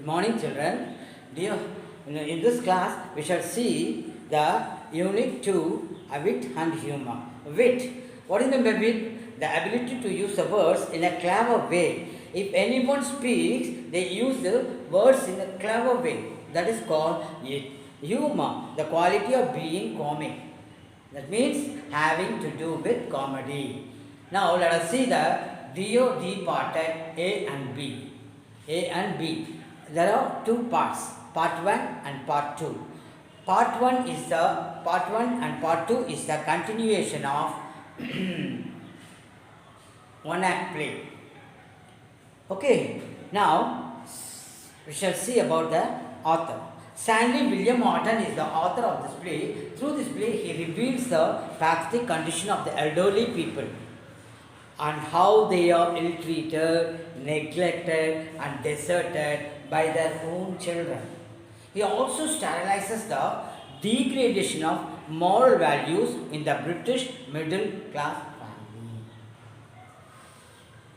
morning, children. Dear, in this class, we shall see the Unit 2, wit and humor. Wit. What is the wit? The ability to use the words in a clever way. If anyone speaks, they use the words in a clever way. That is called it. Humor, the quality of being comic. That means having to do with comedy. Now let us see the DOD parted A and B. A and B. There are two parts, part 1 and part 2. Part 1 and part 2 is the continuation of one act play. Okay, now we shall see about the author. Stanley William Morton is the author of this play. Through this play, he reveals the pathetic condition of the elderly people and how they are ill-treated, neglected and deserted by their own children. He also sterilizes the degradation of moral values in the British middle-class family.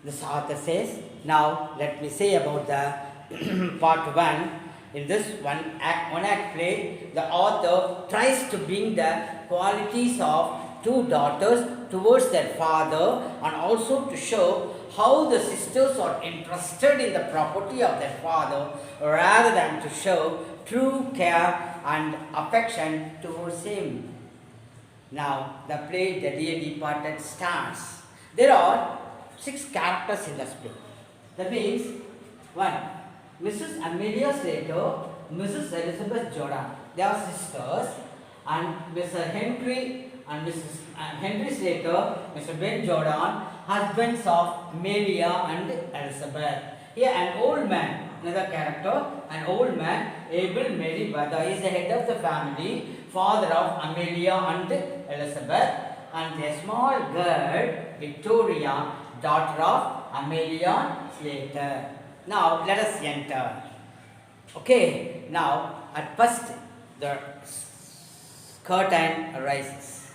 This author says, now let me say about the part 1. In this one act play, the author tries to bring the qualities of two daughters towards their father and also to show how the sisters are interested in the property of their father rather than to show true care and affection towards him. Now, the play The Dear Departed starts. There are 6 characters in this play. That means, 1. Mrs. Amelia Slater, Mrs. Elizabeth Jordan. They are sisters, and Mr. Henry and Mrs. Henry Slater, Mr. Ben Jordan, husbands of Amelia and Elizabeth. Here an old man, another character, an old man, Abel Merriweather. He is the head of the family, father of Amelia and Elizabeth, and a small girl, Victoria, daughter of Amelia Slater. Now let us enter. Okay, now at first the curtain rises.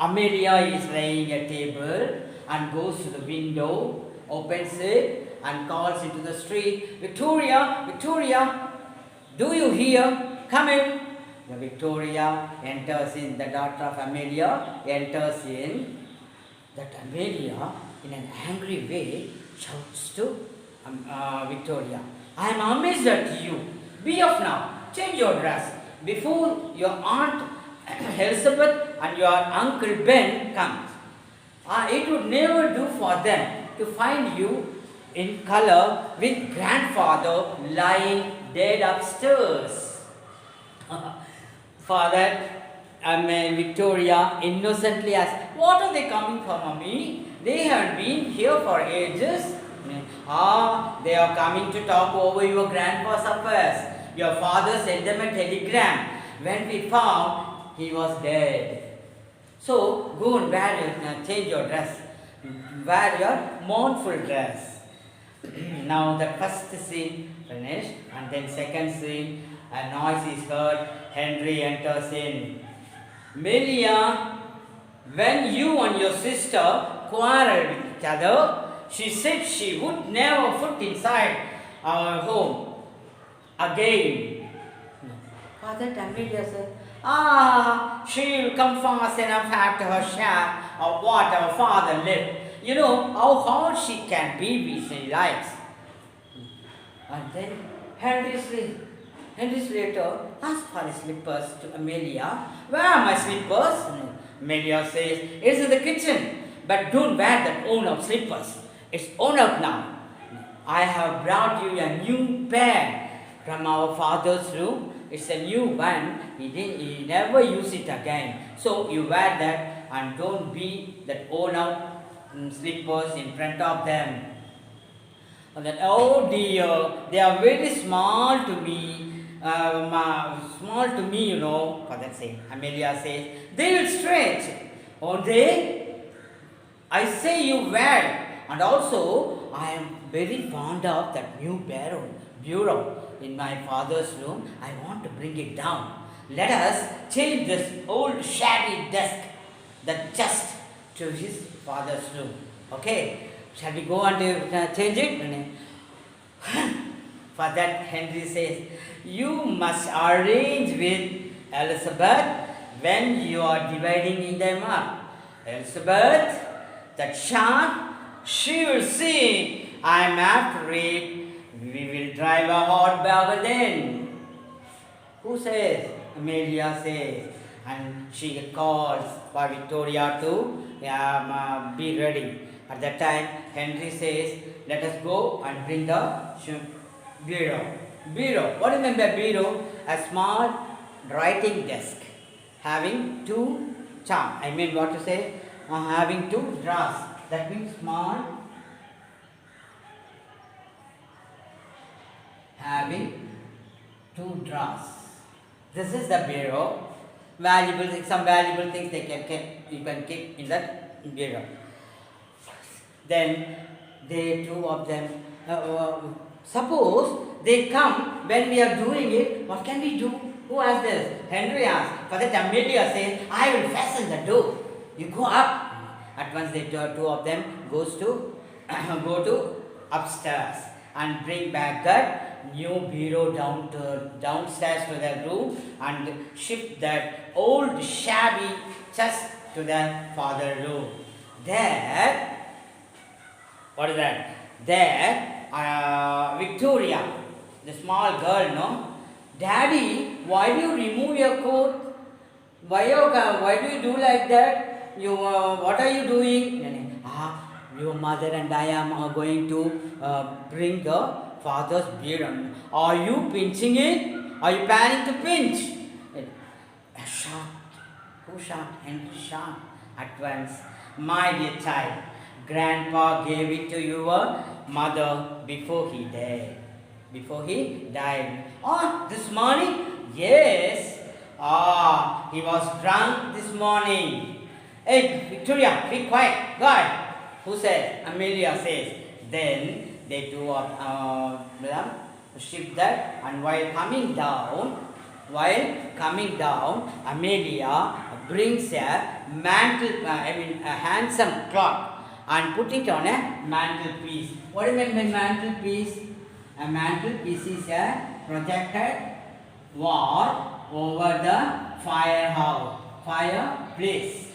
Amelia is laying a table and goes to the window, opens it and calls into the street, Victoria, Victoria, do you hear? Come in. The Victoria enters in, the daughter of Amelia enters in. That Amelia, in an angry way, shouts to Victoria, I am amazed at you. Be off now. Change your dress before your aunt Elizabeth and your uncle Ben comes. It would never do for them to find you in color with grandfather lying dead upstairs. For that, Victoria innocently asks, what are they coming for, mommy? They have been here for ages. They are coming to talk over your grandpa's affairs. Your father sent them a telegram. When we found, he was dead. So, go and change your dress. Wear your mournful dress. Now, the first scene finished, and then second scene, a noise is heard. Henry enters in. Melia, when you and your sister quarreled with each other, she said she would never foot inside our home again. Father Amelia said, she will come fast enough after her share of what our father left. You know how hard she can be if she likes. And then Henry Slater asked for his slippers to Amelia. Where are my slippers? Amelia says, it's in the kitchen. But don't wear that worn-out slippers. It's worn out now. I have brought you a new pair from our father's room. It's a new one. He never use it again. So you wear that and don't be that worn out slippers in front of them. And then, oh dear, they are very small to me. You know. For that sake, Amelia says, they will stretch. Or they? I say you wear. And also, I am very fond of that new bureau in my father's room. I want to bring it down. Let us change this old shabby desk, the chest, to his father's room. Okay? Shall we go and change it? For that, Henry says, you must arrange with Elizabeth when you are dividing them up. Elizabeth, that child, she will see I am after it. We will drive a hot bargain. Who says? Amelia says. And she calls for Victoria to be ready. At that time, Henry says, let us go and bring the bureau. Bureau. What do you mean by bureau? A small writing desk having two charm. I mean what to say? Having two drawers. That means small having two drawers. This is the bureau. Some valuable things you can keep in that bureau. Then they two of them. Suppose they come when we are doing it. What can we do? Who asked this? Henry asked. For that, Amelia says, I will fasten the door. You go up. At once, the two of them go to upstairs and bring back that new bureau downstairs to their room and shift that old shabby chest to their father's room. There, what is that? There, Victoria, the small girl, no? Daddy, why do you remove your coat? Why do you do like that? What are you doing? Your mother and I am going to bring the father's beard. Are you pinching it? Are you planning to pinch? A shot. Who shot? Henry shot at once. My dear child, Grandpa gave it to your mother before he died. This morning? Yes. He was drunk this morning. Hey, Victoria, be quiet. Go ahead. Who said? Amelia says. Then they two shift that, and while coming down, Amelia brings a handsome clock and put it on a mantelpiece. What do you mean by mantelpiece? A mantelpiece is a projected wall over the fireplace.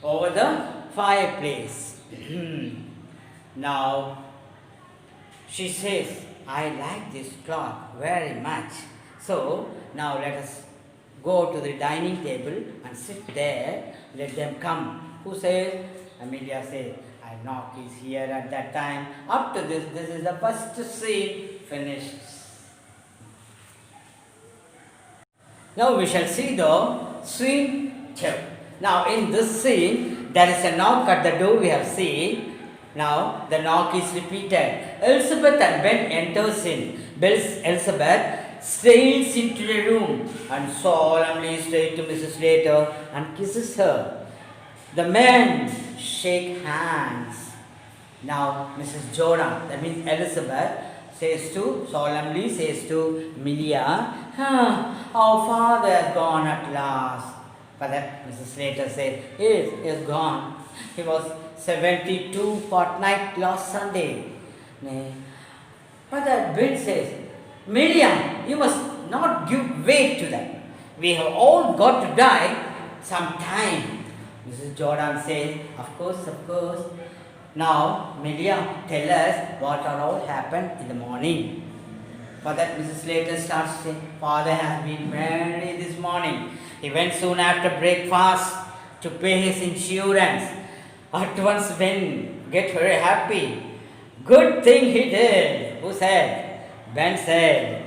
Over the fireplace. Now, she says, I like this clock very much. So, now let us go to the dining table and sit there. Let them come. Who says? Amelia says, I knock is here at that time. Up to this is the first scene finished. Now we shall see the scene 2. Now in this scene, there is a knock at the door we have seen. Now the knock is repeated. Elizabeth and Ben enters in. Elizabeth sails into the room and solemnly straight to Mrs. Slater and kisses her. The men shake hands. Now Mrs. Jordan, that means Elizabeth, solemnly says to Amelia, our father has gone at last. But that Mrs. Slater said, yes, he has gone. He was 72 fortnight last Sunday. But that Bill says, Miriam, you must not give weight to that. We have all got to die sometime. Mrs. Jordan says, of course. Now, Miriam, tell us what all happened in the morning. For that, Mrs. Slater starts saying, Father has been married this morning. He went soon after breakfast to pay his insurance. At once Ben get very happy. Good thing he did. Who said? Ben said.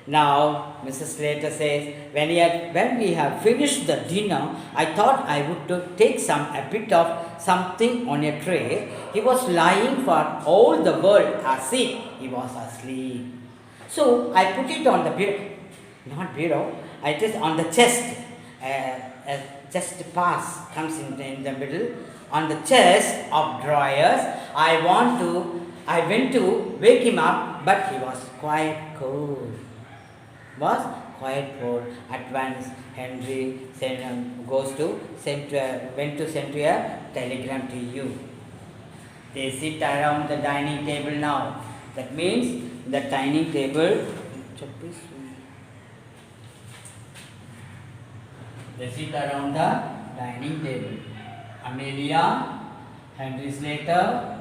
Now Mrs. Slater says, when we have finished the dinner, I thought I would take a bit of something on a tray. He was lying for all the world as if he was asleep. So I put it on the bureau, it is on the chest. A chest pass comes in the middle. On the chest of drawers, I went to wake him up, but he was quite cold. At once, Henry went to send a telegram to you. They sit around the dining table now. That means the dining table. They sit around the dining table. Amelia, Henry Slater,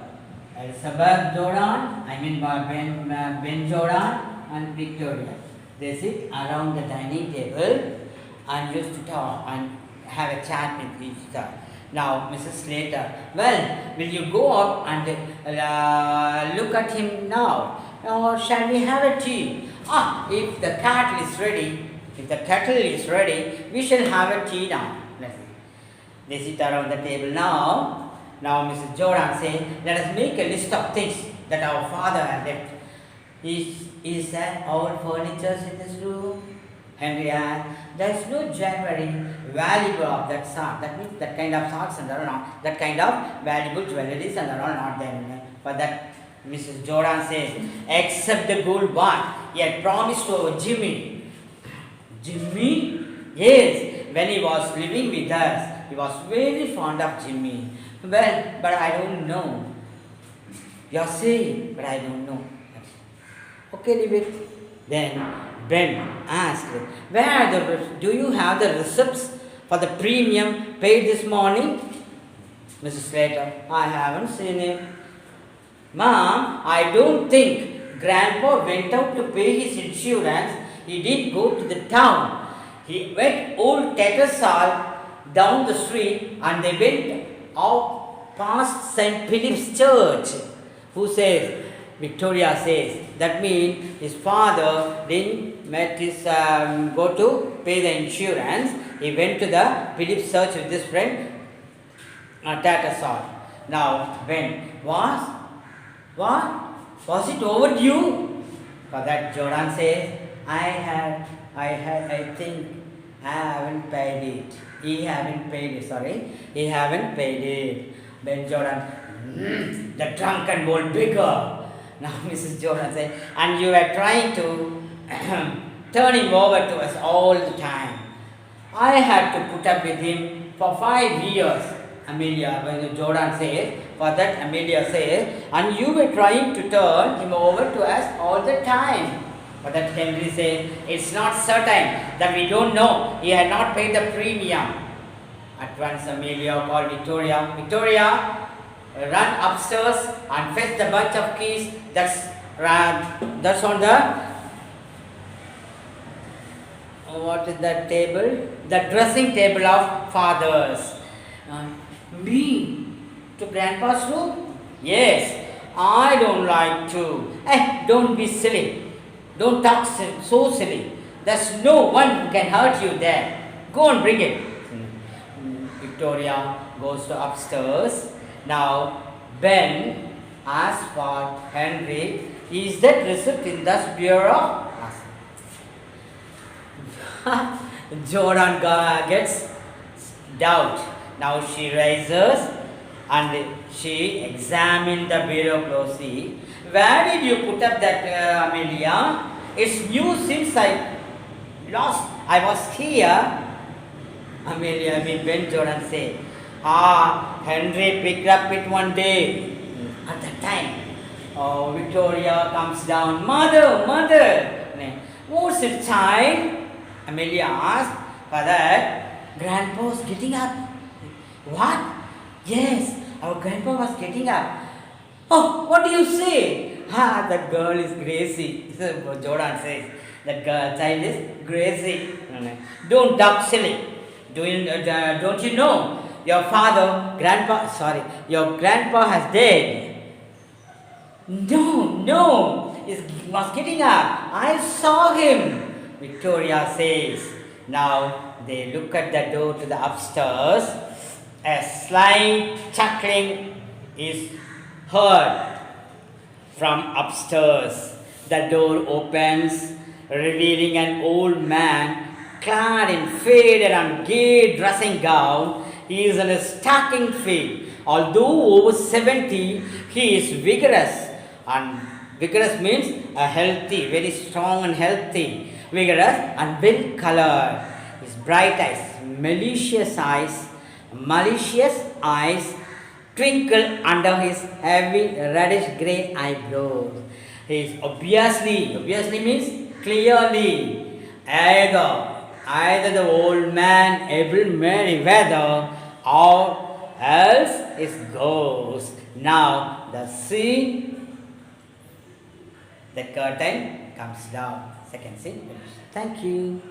Elizabeth Jordan, Ben Jordan and Victoria. They sit around the dining table and used to talk and have a chat with each other. Now, Mrs. Slater, well, will you go up and look at him now? Or shall we have a tea? If the kettle is ready, we shall have a tea now. They sit around the table now. Now, Mrs. Jordan says, let us make a list of things that our father had left. Is there all furniture in this room? Henry asked, there is no jewelry valuable of that sort. That means that kind of sorts and all not. That kind of valuable jewelries and all not there. But that Mrs. Jordan says, except the gold one he had promised to Jimmy. Jimmy? Yes, when he was living with us, he was very fond of Jimmy. Well, but I don't know. You're saying, but I don't know. Okay, leave it. Then Ben asked, do you have the receipts for the premium paid this morning? Mrs. Slater, I haven't seen it. Ma'am, I don't think Grandpa went out to pay his insurance. He did go to the town. He met old Tattersall down the street and they went out past St. Philip's Church. Who says? Victoria says, that means his father didn't go to pay the insurance. He went to the Philip's Church with his friend Tattersall. Now, when was it overdue? For that, Jordan says, I think I haven't paid it. He haven't paid it. Ben Jordan, the drunken old beggar. Now Mrs. Jordan said, and you were trying to turn him over to us all the time. I had to put up with him for 5 years. Amelia, when Jordan says, for that Amelia says, and you were trying to turn him over to us all the time. For that Henry says, it's not certain that we don't know. He had not paid the premium. At once Amelia called Victoria. Victoria, run upstairs and fetch the bunch of keys that's on the what is that table? The dressing table of fathers. Me? To Grandpa's room? Yes, I don't like to. Don't be silly. Don't talk so silly. There's no one who can hurt you there. Go and bring it. Victoria goes to upstairs. Now, Ben asks for Henry, is that receipt in this bureau? Jordan gets doubt. Now she rises and she examines the bureau closely. Where did you put up that, Amelia? It's new since I was here. Ben Jordan said, Henry picked up it one day. At that time, Victoria comes down. Mother, what's it, child? Amelia asked. For that, Grandpa was getting up. What? Yes, our Grandpa was getting up. Oh, what do you say? That girl is crazy. Jordan says, that child is crazy. Don't talk silly. Don't you know? Your grandpa has died. No, he was getting up. I saw him, Victoria says. Now they look at the door to the upstairs. A slight chuckling is heard from upstairs. The door opens, revealing an old man clad in faded and gay dressing gown. He is in a stocking feet. Although over 70, he is vigorous. And vigorous means a healthy, very strong and healthy. Vigorous and well colored. His bright eyes, malicious eyes twinkle under his heavy reddish grey eyebrows. He is obviously means clearly. Either the old man will marry whether or else is ghost. Now the scene, the curtain comes down. Second scene finished. Thank you.